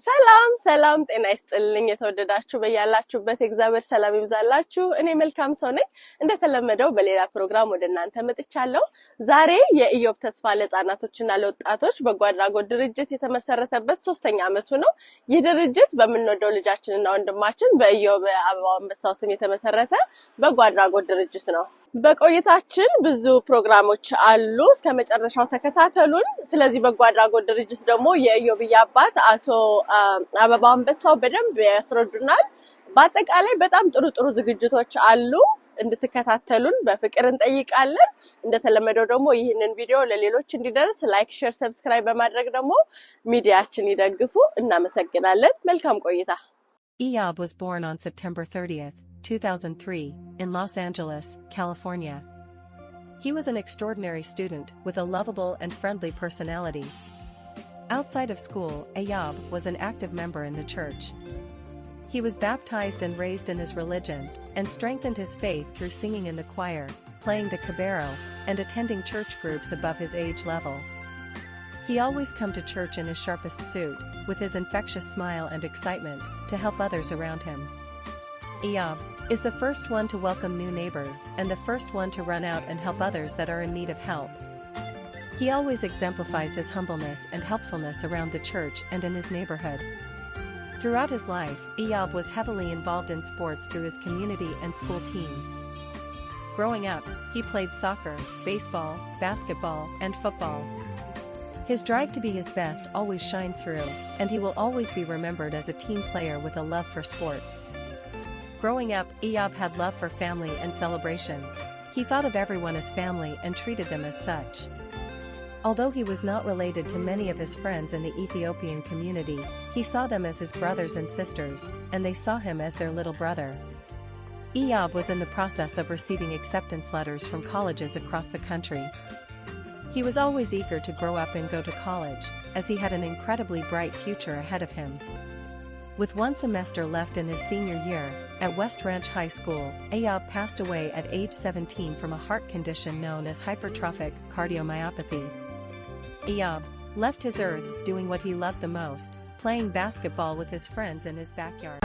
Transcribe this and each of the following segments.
ሰላም ሰላም ጤና ይስጥልኝ የተወደዳችሁ በያላችሁበት እግዚአብሔር ሰላም ይብዛላችሁ እኔ መልካም ሰው ነኝ እንደተለመደው በሌላ ፕሮግራም ወደናንተ መጥቻለሁ ዛሬ የኢዮብ ተስፋ ለህፃናቶችና ለወጣቶች በጎ አድራጎት ድርጅት የተመሰረተበት 3ኛ ዓመቱ ነው ይህ ድርጅት በመንወደው ልጃችንና ወንድማችን በኢዮብ አበባው አንበሳው ስም የተመሰረተ በጎ አድራጎት ድርጅት ነው በቆይታችን ብዙ ፕሮግራሞች አሉ እስከመጨረሻው ተከታተሉን ስለዚህ በጎ አድራጎት ድርጅት ደግሞ የኢዮብ አባት አቶ አበባው አንበሳው በደንብ ያስረዱናል በአጠቃላይ በጣም ጥሩ ዝግጅቶች አሉ እንድትከታተሉን በፍቅር እንጠይቃለን እንደተለመደው ደግሞ ይህንን ቪዲዮ ለሌሎች እንዲደርስ ላይክ ሼር ሰብስክራይብ በማድረግ ደግሞ ሚዲያችን ይደግፉ እናመሰግናለን መልካም ቆይታ eyob was born on September 30th 2003, in Los Angeles, California. He was an extraordinary student with a lovable and friendly personality. Outside of school, eyob was an active member in the church. He was baptized and raised in his religion, and strengthened his faith through singing in the choir, playing the cabarro, and attending church groups above his age level. He always come to church in his sharpest suit, with his infectious smile and excitement, to help others around him. eyob is the first one to welcome new neighbors and the first one to run out and help others that are in need of help. He always exemplifies his humbleness and helpfulness around the church and in his neighborhood. Throughout his life, eyob was heavily involved in sports through his community and school teams. Growing up, he played soccer, baseball, basketball, and football. His drive to be his best always shined through, and he will always be remembered as a team player with a love for sports. Growing up, eyob had love for family and celebrations. He thought of everyone as family and treated them as such. Although he was not related to many of his friends in the Ethiopian community, he saw them as his brothers and sisters, and they saw him as their little brother. eyob was in the process of receiving acceptance letters from colleges across the country. He was always eager to grow up and go to college, as he had an incredibly bright future ahead of him. With one semester left in his senior year, at West Ranch High School, eyob passed away at age 17 from a heart condition known as hypertrophic cardiomyopathy. eyob left his earth doing what he loved the most, playing basketball with his friends in his backyard.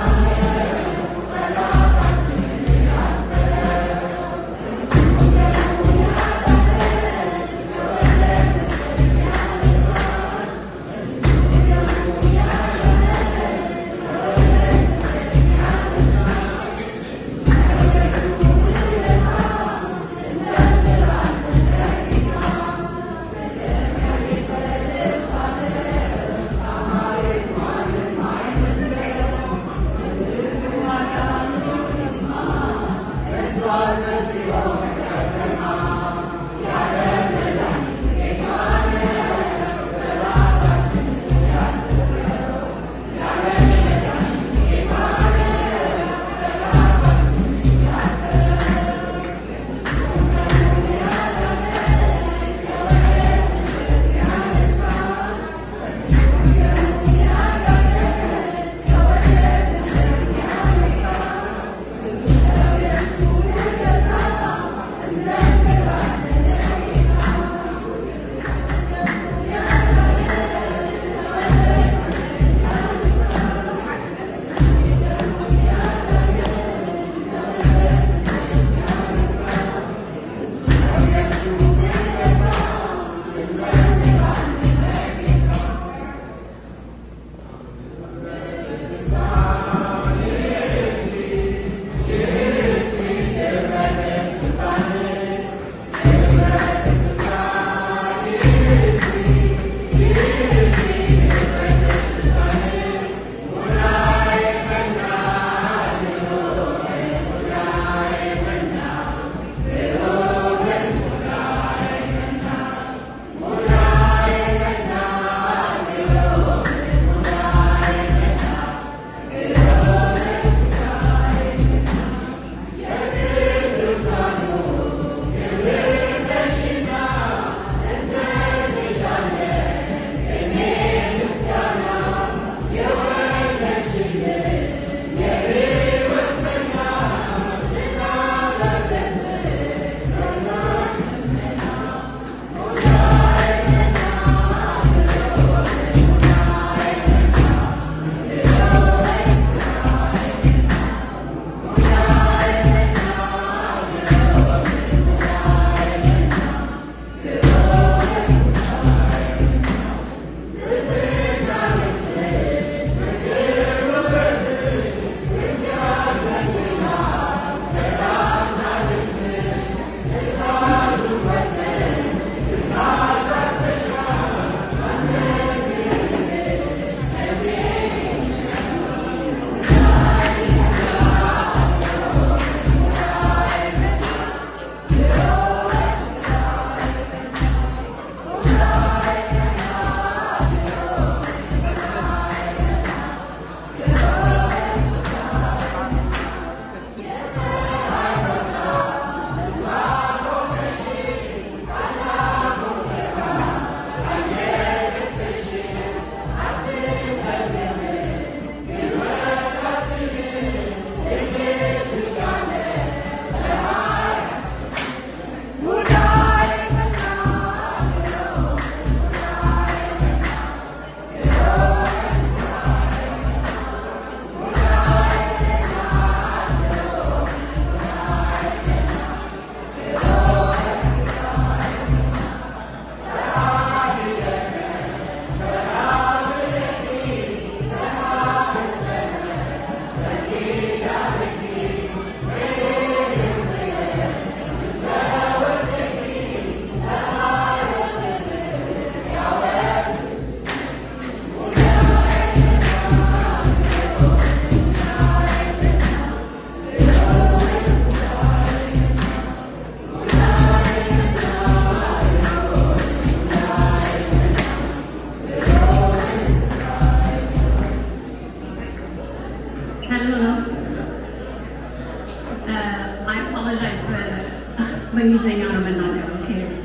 ነው የምናገረው። ኦኬ ሶ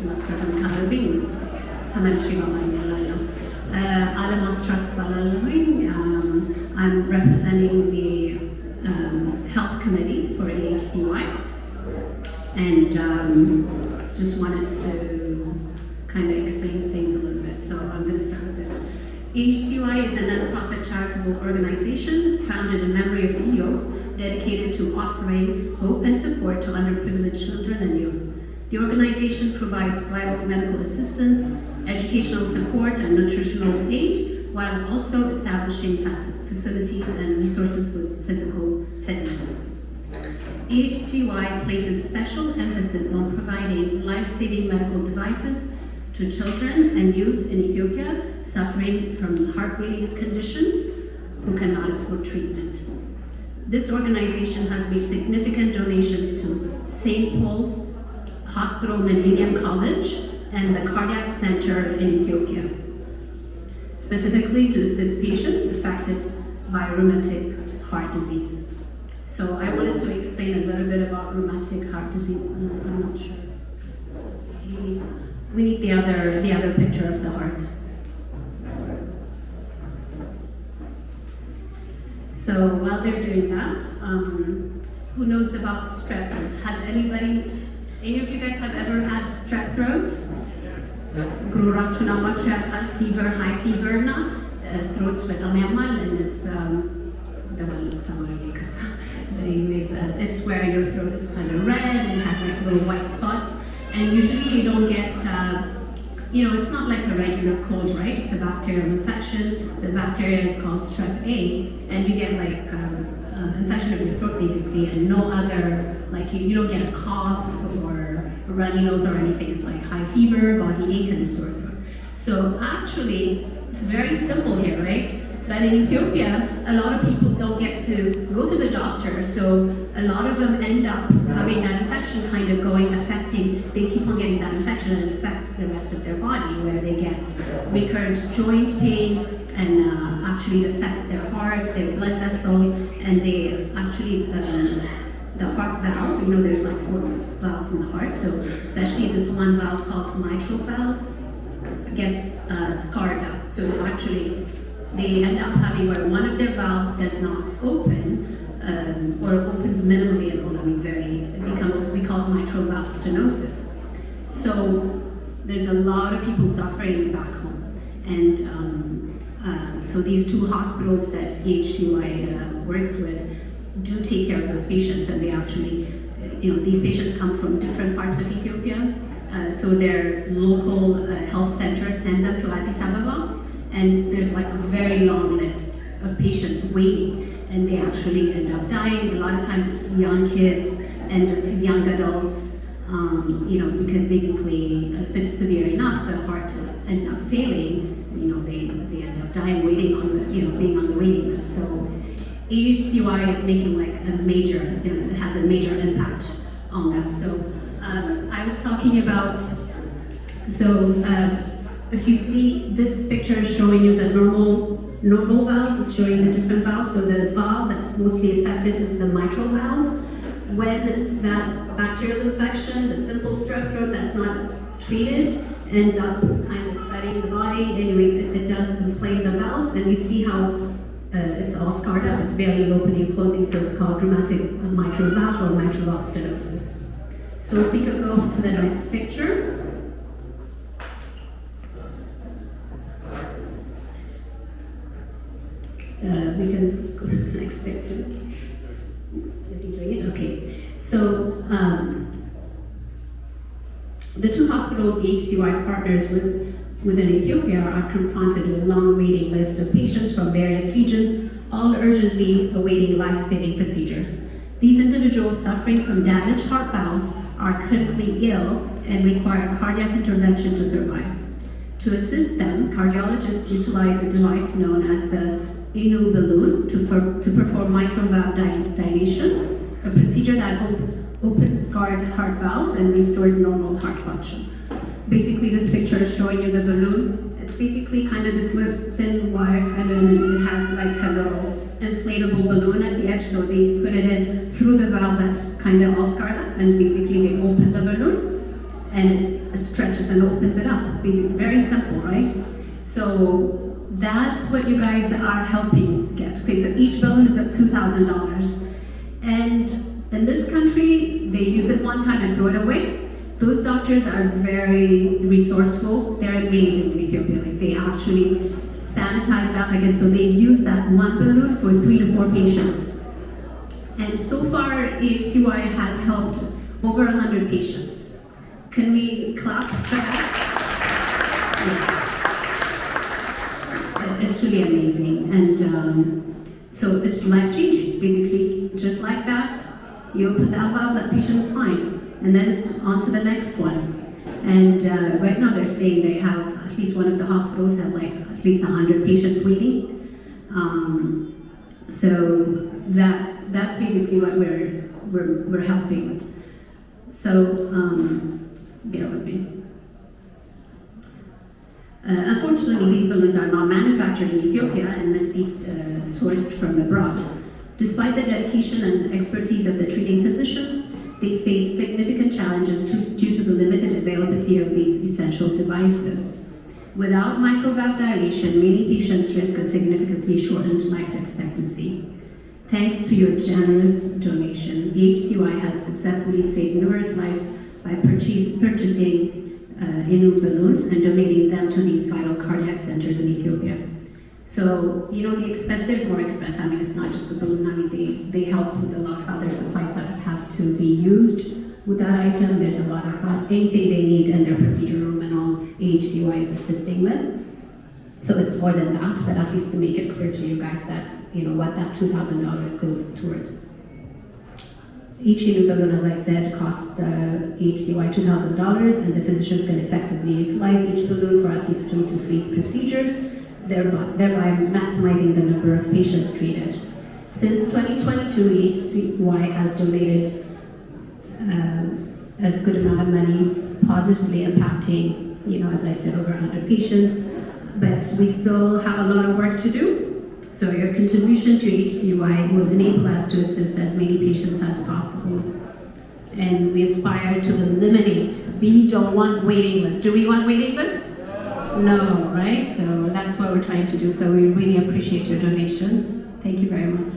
ማስተካከል ካለብኝ ተመልሼ በማግኘላለሁ። አለም አስራት እባላለሁኝ። I'm representing the health committee for AHCY, and just wanted to kind of explain things a little bit. So I'm going to start with this. AHCY is a non-profit charitable organization founded in memory of eyob, dedicated to offering hope and support to underprivileged children and youth. The organization provides vital medical assistance, educational support, and nutritional aid, while also establishing facilities and resources with physical fitness. AHCY places special emphasis on providing life-saving medical devices to children and youth in Ethiopia suffering from heart-related conditions who cannot afford treatment. This organization has made significant donations to St. Paul's Hospital Millennium College and the Cardiac Center in Ethiopia, specifically to assist patients affected by rheumatic heart disease. So I wanted to explain a little bit about rheumatic heart disease. I'm not sure. We need the other picture of the heart. So while they're doing that, who knows about strep throat? Has any of you guys have ever had strep throat? Fever, high fever, throat and it's where your throat is kind of red and has like little white spots. And usually you don't get, it's not like a regular cold, right? It's a bacterial infection. The bacteria is called strep A, and you get like infection of your throat basically, and no other, like you don't get a cough or a runny nose or anything. It's like high fever, body ache, and sore throat. So actually, it's very simple here, right? But in Ethiopia, a lot of people don't get to go to the doctor, so a lot of them end up having that infection kind of they keep on getting that infection and it affects the rest of their body, where they get recurrent joint pain, and actually it affects their heart, their blood vessel, and they actually, the heart valve, there's like 4 valves in the heart, so especially this one valve called mitral valve gets scarred up. So actually, they end up having where one of their valves does not open, or opens minimally and only it becomes, as we call it, mitral valve stenosis. So there's a lot of people suffering back home, and so these 2 hospitals that AHCY works with do take care of those patients, and they actually, these patients come from different parts of Ethiopia, so their local health center sends them to Addis Ababa, and there's like a very long list of patients waiting, and they actually end up dying. A lot of times it's young kids and young adults, because basically if it's severe enough, the heart ends up failing, they end up dying waiting on being on the waiting list. So AHCY is making like it has a major impact on that. So I was talking about, if you see this picture is showing you the normal valves, it's showing the different valves. So the valve that's mostly affected is the mitral valve. When that bacterial infection, the simple strep throat that's not treated, ends up kind of spreading the body, anyways, it does inflame the valves, and you see how it's all scarred up, it's barely opening and closing, so it's called rheumatic mitral valve or mitral valve stenosis. So if we could go to the next picture. We can go to the next picture. Is he doing it? Okay. So the 2 hospitals AHCY partners within Ethiopia are confronted with a long waiting list of patients from various regions, all urgently awaiting life-saving procedures. These individuals suffering from damaged heart valves are critically ill and require cardiac intervention to survive. To assist them, cardiologists utilize a device known as the balloon to perform mitral valve dilation, a procedure that opens scarred heart valves and restores normal heart function. Basically, this picture is showing you the balloon. It's basically kind of this little thin wire, and then it has like a little inflatable balloon at the edge, so they put it in through the valve that's kind of all scarred up, and basically they open the balloon and it stretches and opens it up. Basically, very simple, right? So that's what you guys are helping get. Okay, so each balloon is at $2,000, and in this country they use it one time and throw it away. Those doctors are very resourceful. They're amazing in Ethiopia. Like, they actually sanitize that again, so they use that one balloon for 3 to 4 patients. And so far, EHCY has helped over 100 patients. Can we clap for that? Yeah. It's really amazing, and so it's life-changing. Basically, just like that, you open that valve, that patient is fine, and then it's on to the next one. And right now they're saying they have, at least one of the hospitals have like at least 100 patients waiting. So that's basically what we're helping with. So bear with me. Unfortunately, these balloons are not manufactured in Ethiopia and must be sourced from abroad. Despite the dedication and expertise of the treating physicians, they face significant challenges due to the limited availability of these essential devices. Without mitral valve dilation, many patients risk a significantly shortened life expectancy. Thanks to your generous donation, EHCY has successfully saved numerous lives by purchasing eyob balloons and donating them to these vital cardiac centers in Ethiopia. So, you know, the expense, there's more expense. I mean, it's not just the balloon. I mean, they help with a lot of other supplies that have to be used with that item. There's a lot of anything they need in their procedure room and all EHCY is assisting with. So it's more than that, but at least to make it clear to you guys that, you know, what that $2,000 goes towards. Each eyob balloon, as I said, costs EHCY $2,000, and the physicians can effectively utilize each balloon for at least 2 to 3 procedures, thereby maximizing the number of patients treated. Since 2022, EHCY has donated a good amount of money, positively impacting, you know, as I said, over 100 patients, but we still have a lot of work to do. So your contribution to EHCY will enable us to assist as many patients as possible. And we aspire to eliminate, we don't want waiting lists. Do we want waiting lists? No, right? So that's what we're trying to do. So we really appreciate your donations. Thank you very much.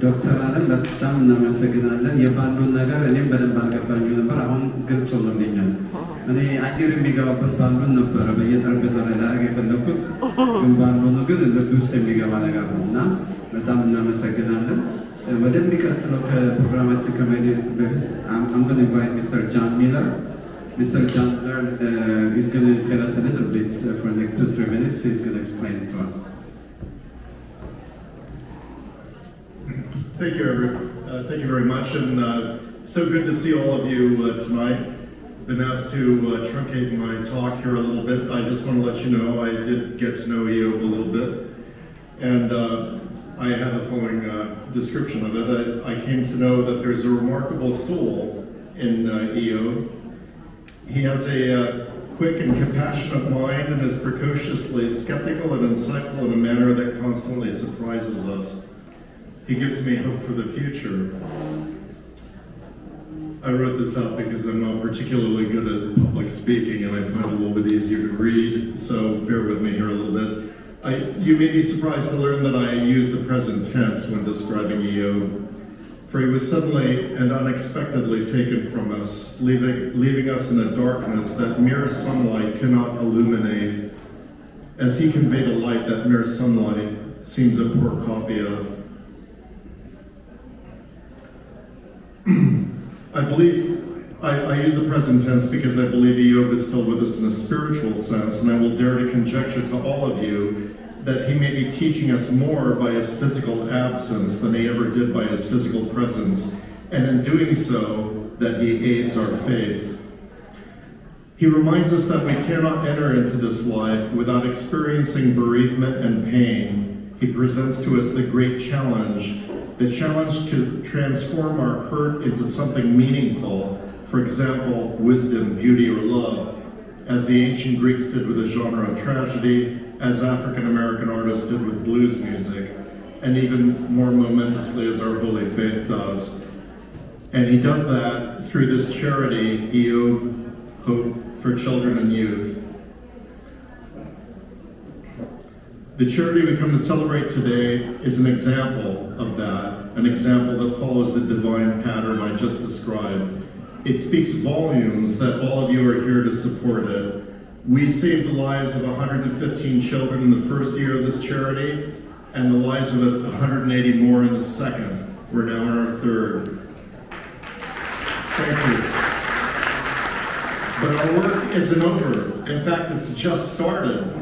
ዶክተር አለም በጣም እናመሰግናለን። የባሉን ነገር እኔም በደንብ አልገባኝም ነበር። አሁን ግልጽ ሆኖልኛል። እኔ አየር የሚገባበት ባሉን ነበረ በየጠረጴዛው ላይ ላደርግ የፈለኩት፣ ግን ባሉኑ ግን ልብ ውስጥ የሚገባ ነገር ነው እና በጣም እናመሰግናለን። ወደሚቀጥለው ከፕሮግራማችን ከመሄድ በፊት I'm going to invite Mr. John Miller. Mr. John Miller is going to tell us a little bit for the next 2-3 minutes. He's going to explain it to us. Thank you very much, and so good to see all of you tonight. Been asked to truncate my talk here a little bit. I just want to let you know I did get to know eyob a little bit, and I had the following description of it. I came to know that there's a remarkable soul in eyob. He has a quick and compassionate mind and is precociously skeptical and insightful in a manner that constantly surprises us. He gives me hope for the future. I wrote this out because I'm not particularly good at public speaking and I find it a little bit easier to read, so bear with me here a little bit. You may be surprised to learn that I use the present tense when describing eyob, for he was suddenly and unexpectedly taken from us, leaving us in a darkness that mere sunlight cannot illuminate. As he conveyed a light that mere sunlight seems a poor copy of. I use the present tense because I believe eyob is still with us in a spiritual sense, and I will dare to conjecture to all of you that he may be teaching us more by his physical absence than he ever did by his physical presence, and in doing so, that he aids our faith. He reminds us that we cannot enter into this life without experiencing bereavement and pain. He presents to us the great challenge to transform our hurt into something meaningful, for example, wisdom, beauty, or love, as the ancient Greeks did with the genre of tragedy, as African American artists did with blues music, and even more momentously as our holy faith does. And he does that through this charity, eyob, Hope for Children and Youth. The charity we come to celebrate today is an example of that, an example that follows the divine pattern I just described. It speaks volumes that all of you are here to support it. We saved the lives of 115 children in the first year of this charity, and the lives of 180 more in the second. We're now in our third. Thank you. But our work isn't over. In fact, it's just started.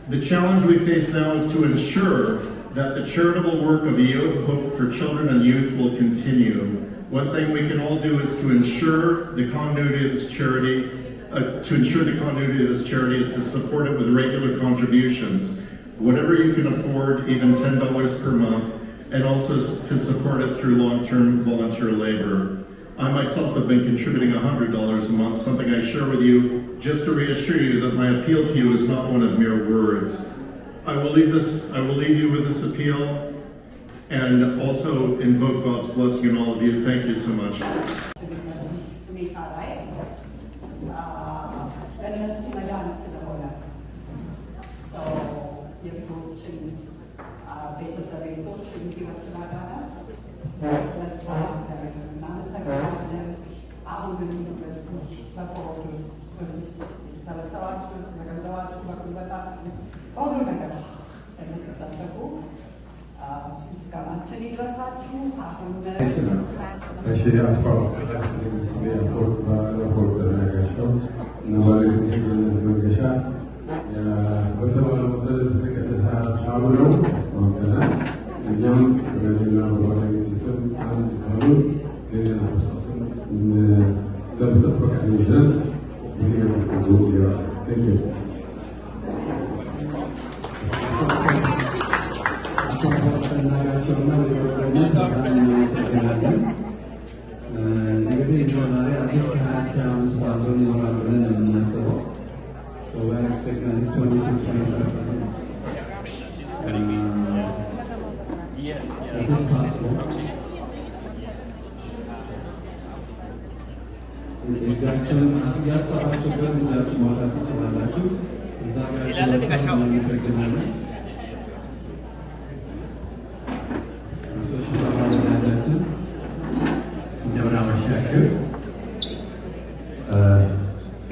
The challenge we face now is to ensure that the charitable work of eyob, Hope for Children and Youth, will continue. One thing we can all do is to ensure the continuity of this charity. Is to support it with regular contributions, whatever you can afford, even $10 per month, and also to support it through long-term volunteer labor. I myself have been contributing $100 a month, something I share with you just to reassure you that my appeal to you is not one of mere words. I will leave you with this appeal and also invoke God's blessing on all of you. Thank you so much.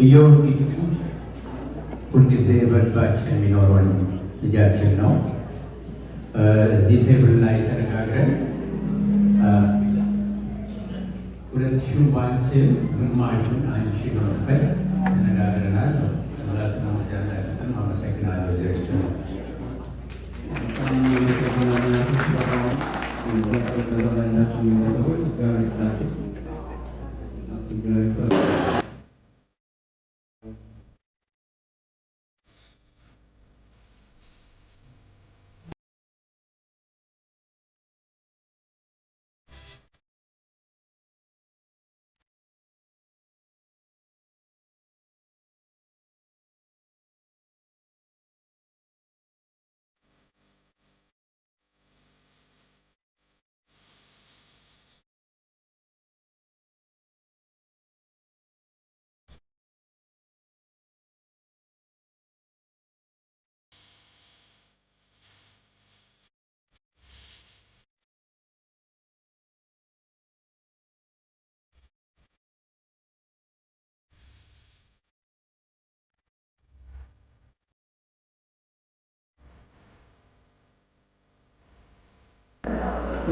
eyob ሁልጊዜ በልባችን የሚኖረን ልጃችን ነው። እዚህ ቴብል ላይ ተነጋግረን 2000 ባንቺን ግማሹን አንቺ መክፈል ተነጋግረናል። ለሁለቱም ልጃችን አመሰግናለሁ።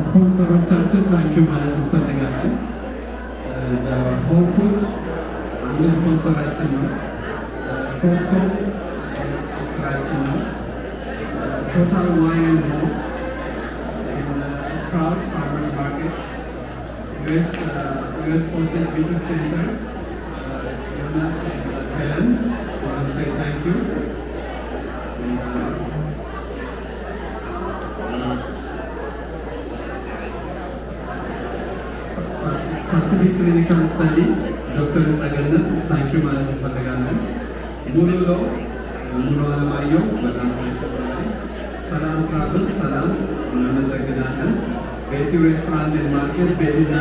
ስፖንሰሮቻችን ታንኪዩ ማለት እንፈልጋለን። ሆፕ አንዱ ስፖንሰራችን ነው። ኮስቶ ስፖንሰራችን ነው። ቶታል ዋይን ነው። ስፕራውት ፋርመርስ ማርኬት፣ ዩኤስ ፖስቴጅ ቢዩቲ ሴንተር፣ ዮናስ ሄለን say thank you. Pacific Clinical Studies, Dr. ጸገነት ታንኪዩ ማለት እንፈልጋለን። ሙሉ አለማየሁ በጣም ሰላም ትራቭል ሰላም እናመሰግናለን። ቤቲ ሬስቶራንት ማርኬት ቤትና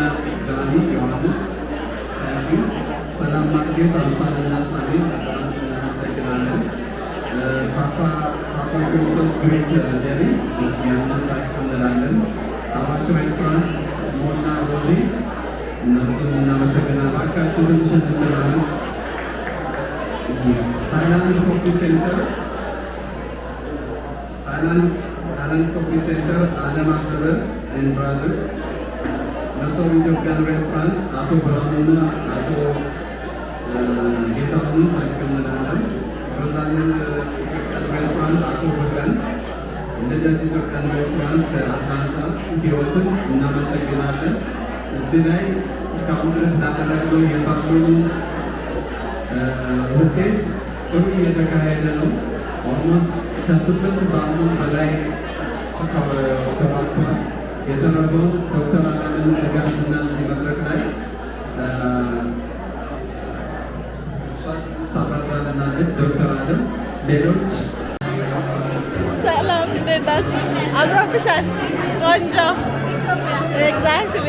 ዳኒ ዮሐንስ ሰላም ማርኬት አምሳልና ሳሚ እናመሰግናለን። ፓፓ ክርስቶስ ግሪክ ደሪ እንላለን። አዋሽ ሬስቶራንት ሞና ሮዚ እነሱን እናመሰግናለን። አካችሁ ትንሽ እንላለን። ሃይላንድ ኮፊ ሴንተር አለም አበበ ኤንድ ብራዘርስ መሶብ ኢትዮጵያን ሬስቶራንት አቶ ብርሃኑና አቶ ጌታሁን እንላለን። ሮዛሊንድ ኢትዮጵያን ሬስቶራንት አቶ ፍቅርን እንደዚህ ኢትዮጵያን ሬስቶራንት ከአትላንታ ህይወትን እናመሰግናለን። እዚህ ላይ እስካሁን ድረስ ላደረግነው የፓርቲኑ ውጤት ጥሩ እየተካሄደ ነው። ኦልሞስት ከ8 ባሉን በላይ ተባልቷል። የተረፈው ዶክተር አለምን ድጋፍና እዚህ መድረክ ላይ እሷን ታብራራለናለች። ዶክተር አለም ሌሎች ሰላም እንዴት ናችሁ? አምሮብሻል። ቆንጆ ኤግዛክትሊ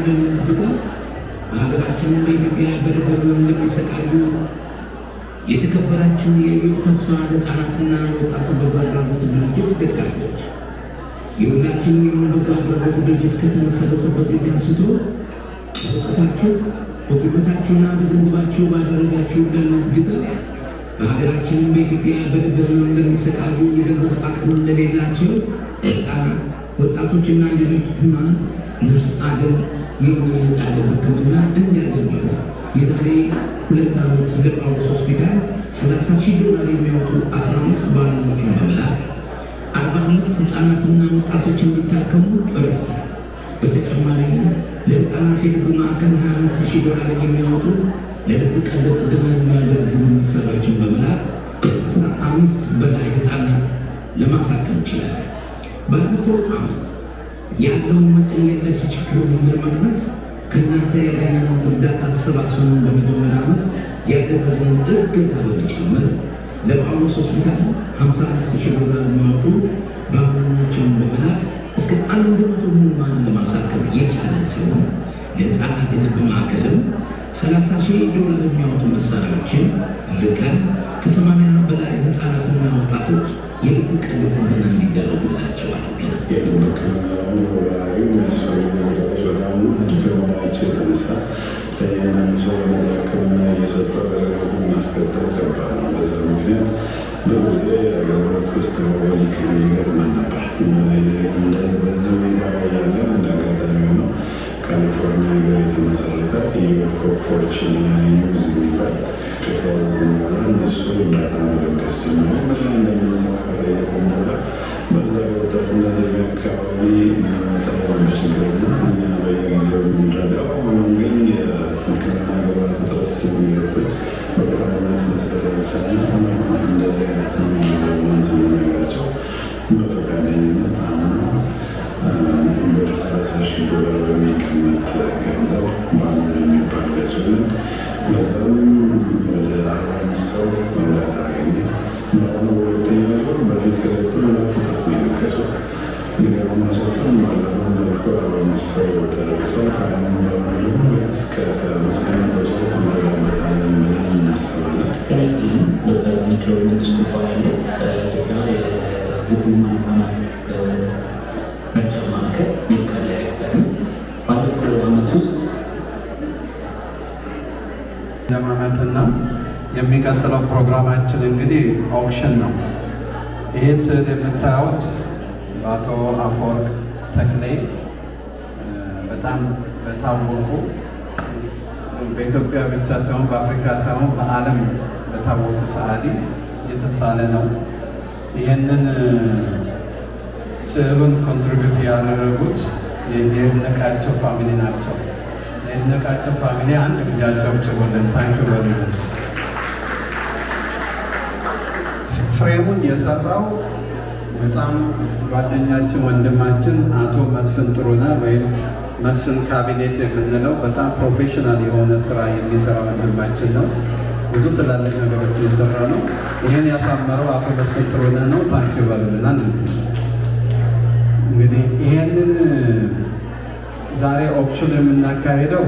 ቢዩቲፉል በሀገራችን በኢትዮጵያ በድብር ለሚሰቃዩ የተከበራችሁ የኢዮብ ተስፋ ለህፃናትና ለወጣቶች በጎ አድራጎት ድርጅት ደጋፊዎች የሁላችን በጎ አድራጎት ድርጅት ከተመሰረተበት ጊዜ አንስቶ በእውቀታችሁ በጉልበታችሁና በገንዘባችሁ ባደረጋችሁልን ድጋፍ በሀገራችን በኢትዮጵያ በድብር ለሚሰቃዩ የገንዘብ አቅም ለሌላቸው ህፃናት ወጣቶችና ሌሎች ህሙማን ነፍስ አድን የሆነ የነፃ ሕክምና እንዲያገኙ የዛሬ 2 ዓመት ለጳውሎስ ሆስፒታል $30,000 የሚያወጡ 15 ባለሙያዎችን በመላክ 45 ህፃናትና ወጣቶች እንዲታከሙ ረድተዋል። በተጨማሪ ለህፃናት የልብ ማዕከል $25,000 የሚያወጡ ለልብ ቀዶ ጥገና የሚያገለግሉ መሳሪያዎችን በመላክ ከ65 በላይ ህፃናት ለማሳከም ይችላል። ባለፈው ዓመት ያለውን መጠን የለሽ ችግሩን ለመቅረፍ ከእናንተ ያገኘነውን እርዳታ ተሰባስበን በመጀመሪያ ዓመት ያደረግነውን እገዛ በመጨመር ለጳውሎስ ሆስፒታል $55,000 የሚያወጡ ባለሙያዎችን በመላክ እስከ 100 ህሙማንን ለማሳከም የቻለ ሲሆን ለህፃናት የልብ ማዕከልም $30,000 የሚያወጡ መሳሪያዎችን ልከን ከ80 በላይ ህፃናትና ወጣቶች የልብ ቀዶ ጥገና እንዲደረግላቸው አድርገን የልብ ህክምናውን ወራዊ የሚያስፈልጉ ነገሮች በጣም ከመሆናቸው የተነሳ ለእያንዳንዱ ሰው የነዛ ህክምና እየሰጠ አገልግሎት ማስቀጠል ከባድ ነው። በዛ ምክንያት በጊዜ አገልግሎት በስተመወል ይገጥመን ነበር። በዚህ ሁኔታ ላይ ያለ እንደ አጋጣሚ ሆነው ካሊፎርኒያ ሀገር የተመሰረተ eyob ፎርችን ዩዝ የሚባል ከተዋወቁ በኋላ እነሱ እርዳታ መለገስ ጀመሩ። ምን ላይ እንደምንሰራ ከጠየቁ በኋላ በዛ በወጣትነት አካባቢ የሚመጣው አንዱ ችግርና እኛ በየጊዜው የምንረዳው አሁን ግን የሕክምና ግብዓት እጥረት ስለሚገጥም በቋሚነት መስጠት አልቻልንም። እንደዚህ አይነት ነገሮችን ስንነግራቸው በፈቃደኝነት አምነው ወደ $30,000 በሚቀመጥ ገንዘብ በአንድ የሚባል ገዙልን። በዛም ወደ 45 ሰው እርዳታ አገኘ። በአሁኑ በሁለተኛ ዙር በፊት ከሰጡ 2 እጥፍ ነው የለገሰው። እንግዲህ አሁን መሰጠን ባለፈው መልኩ 45 ሰው ተረድተው ከአሁን በማለሙ እስከ 500 ሰው እንረዳበታለን ብለን እናስባለን። ክሬስት ዶክተር ሚካኤል መንግስቱ ይባላሉ። ኢትዮጵያ የሁሉም ህጻናት መርጃ ማዕከል ሜዲካል ዳይሬክተር ነው። ባለፈው ዓመት ውስጥ ለማመትና የሚቀጥለው ፕሮግራማችን እንግዲህ ኦክሽን ነው። ይሄ ስዕል የምታዩት በአቶ አፈወርቅ ተክሌ በጣም በታወቁ በኢትዮጵያ ብቻ ሳይሆን በአፍሪካ ሳይሆን በዓለም በታወቁ ሰዓሊ የተሳለ ነው። ይህንን ስዕሉን ኮንትሪቢዩት ያደረጉት የይድነቃቸው ፋሚሊ ናቸው። የይድነቃቸው ፋሚሊ አንድ ጊዜ አጨብጭቡልን። ታንኪ በሉልን። ፍሬሙን የሰራው በጣም ጓደኛችን ወንድማችን አቶ መስፍን ጥሩነህ ወይም መስፍን ካቢኔት የምንለው በጣም ፕሮፌሽናል የሆነ ስራ የሚሰራ ወንድማችን ነው። ብዙ ትላልቅ ነገሮች የሰራ ነው። ይህን ያሳመረው አቶ መስፍን ጥሩነህ ነው። ታንኪ በሉልናል። እንግዲህ ይሄንን ዛሬ ኦፕሽን የምናካሄደው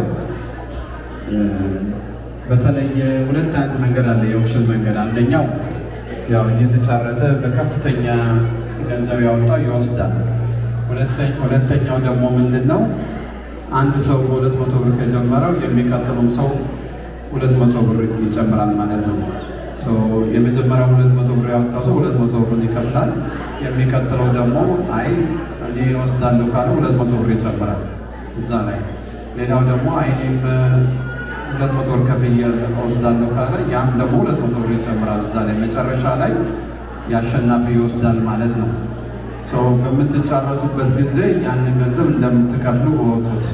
በተለየ 2 አይነት መንገድ አለ። የኦፕሽን መንገድ አንደኛው ያው እየተጫረተ በከፍተኛ ገንዘብ ያወጣው ይወስዳል። ሁለተኛው ደግሞ ምንድነው? አንድ ሰው በ200 ብር ከጀመረው የሚቀጥለው ሰው 200 ብር ይጨምራል ማለት ነው። የመጀመሪያው 200 ብር ያወጣው ሰው 200 ብር ይከፍላል። የሚቀጥለው ደግሞ አይ እኔ ወስዳለሁ ካለ 200 ብር ይጨምራል እዛ ላይ። ሌላው ደግሞ አይኔም 200 ብር ከፍዬ ወስዳለሁ ካለ ያም ደግሞ 200 ብር ይጨምራል እዛ ላይ። መጨረሻ ላይ ያሸናፊ ይወስዳል ማለት ነው። በምትጫረቱበት ጊዜ ያንን ገንዘብ እንደምትከፍሉ እወቁት።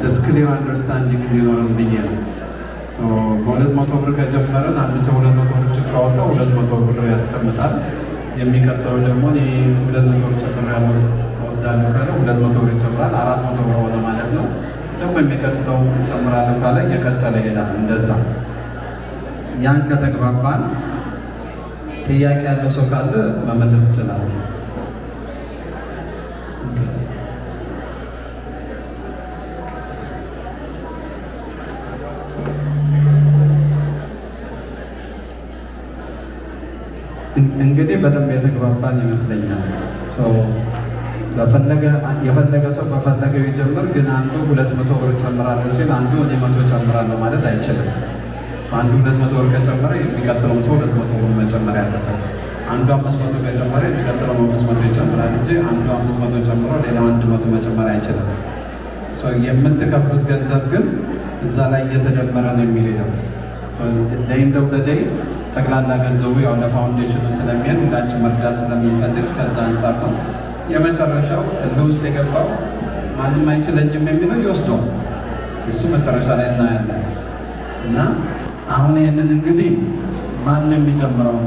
just clear understanding እንዲኖረን ብዬ ነው። በ200 ብር ከጀመረን አንድ ሰው 200 ብር ካወጣ 200 ብር ያስቀምጣል። የሚቀጥለው ደግሞ እኔ 200 ብር ጨምሬያለሁ ወስዳለሁ ካለ 200 ብር ይጨምራል። 400 ብር ሆነ ማለት ነው። ደግሞ የሚቀጥለው ጨምራለሁ ካለ እየቀጠለ ይሄዳል። እንደዛ ያን ከተግባባን ጥያቄ ያለው ሰው ካለ መመለስ ይችላል። እንግዲህ በደንብ የተግባባን ይመስለኛል። የፈለገ ሰው በፈለገው ይጀምር። ግን አንዱ 200 ብር ጨምራለሁ ሲል አንዱ 100 ጨምራለሁ ማለት አይችልም። አንዱ 200 ብር ከጨመረ የሚቀጥለው ሰው 200 ብር መጨመር ያለበት። አንዱ 500 ከጨመረ የሚቀጥለው 500 ይጨምራል እንጂ አንዱ 500 ጨምሮ ሌላው 100 መጨመር አይችልም። የምትከፍሉት ገንዘብ ግን እዛ ላይ እየተደመረ ነው የሚሄደው። ለኢንድ ኦፍ ዘ ዴይ ጠቅላላ ገንዘቡ ያው ለፋውንዲሽኑ ስለሚሄድ ሁላችን መርዳት ስለምንፈልግ ከዛ አንጻር ነው። የመጨረሻው እልህ ውስጥ የገባው ማንም አይችለኝም የሚለው ይወስደዋል። እሱ መጨረሻ ላይ እናያለን። እና አሁን ይህንን እንግዲህ ማንም የሚጀምረው